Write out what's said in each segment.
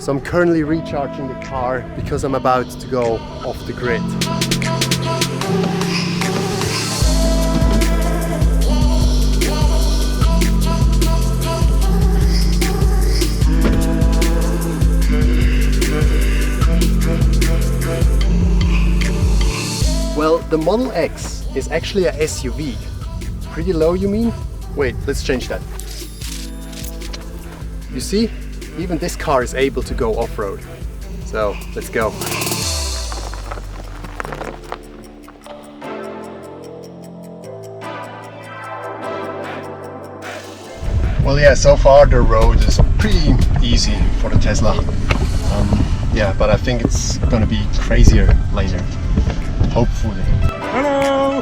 So I'm currently recharging the car because I'm about to go off the grid. Well, the Model X is actually a SUV. Pretty low, you mean? Wait, let's change that. You see, even this car is able to go off-road. So, let's go. Well, yeah, so far the road is pretty easy for the Tesla. Yeah, but I think it's gonna be crazier later. Hopefully. Hello!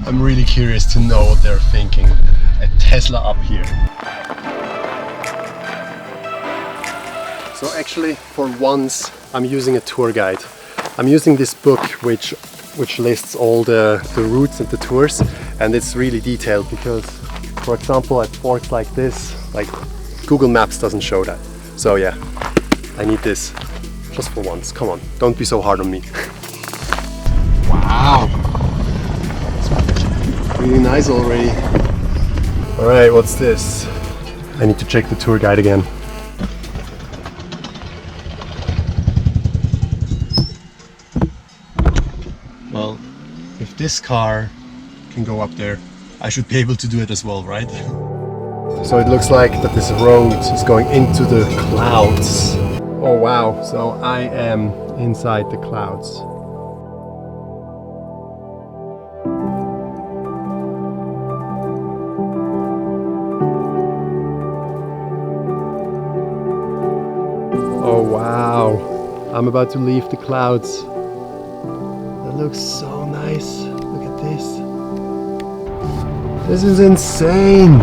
I'm really curious to know what they're thinking. A Tesla up here. So actually, for once, I'm using a tour guide. I'm using this book which lists all the routes and the tours, and it's really detailed because, for example, at forks like this, like Google Maps doesn't show that. So yeah, I need this just for once. Come on, don't be so hard on me. Wow! Really nice already. Alright, what's this? I need to check the tour guide again. Well, if this car can go up there, I should be able to do it as well, right? So it looks like that this road is going into the clouds. Oh wow, so I am inside the clouds. Oh wow, I'm about to leave the clouds. That looks so nice. Look at this. This is insane.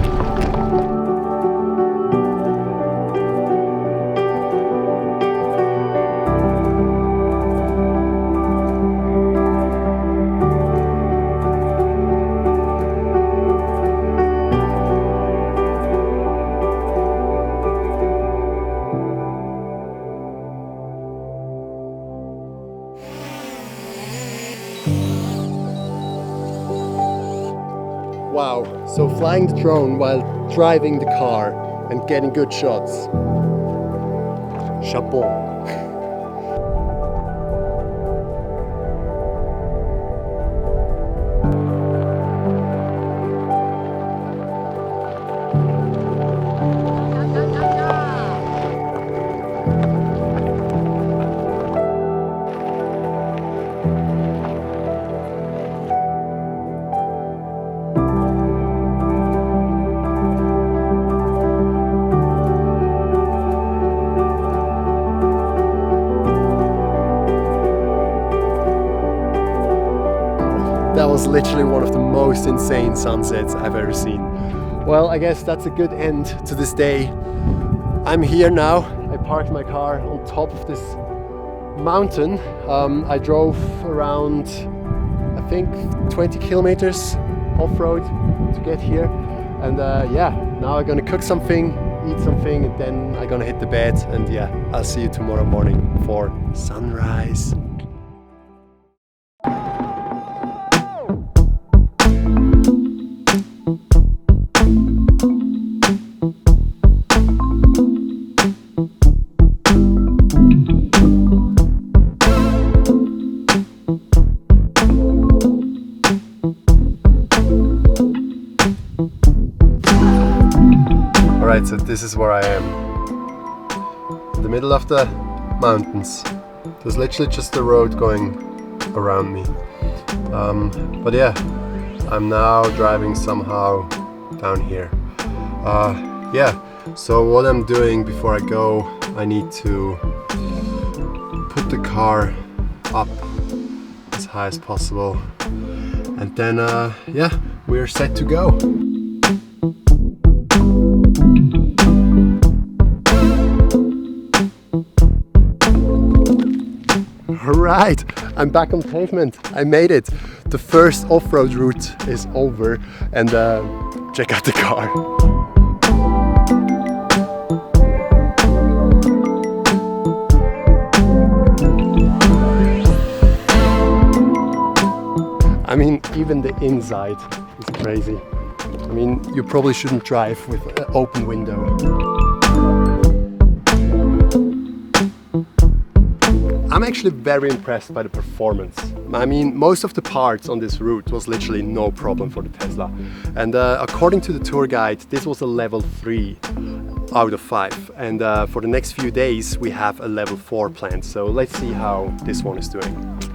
Wow, so flying the drone while driving the car and getting good shots. Chapeau. That was literally one of the most insane sunsets I've ever seen. Well, I guess that's a good end to this day. I'm here now. I parked my car on top of this mountain. I drove around, I think, 20 kilometers off-road to get here. And yeah, now I'm gonna cook something, eat something, and then I'm gonna hit the bed. And yeah, I'll see you tomorrow morning for sunrise. Alright, so this is where I am. In the middle of the mountains. There's literally just a road going around me. But yeah, I'm now driving somehow down here. Yeah, so what I'm doing before I go, I need to put the car up as high as possible. And then, yeah, we're set to go. Alright, I'm back on pavement. I made it. The first off-road route is over, and check out the car. I mean, even the inside is crazy. I mean, you probably shouldn't drive with an open window. I'm actually very impressed by the performance. I mean, most of the parts on this route was literally no problem for the Tesla. And according to the tour guide, this was a level 3 out of 5. And for the next few days, we have a level 4 planned. So let's see how this one is doing.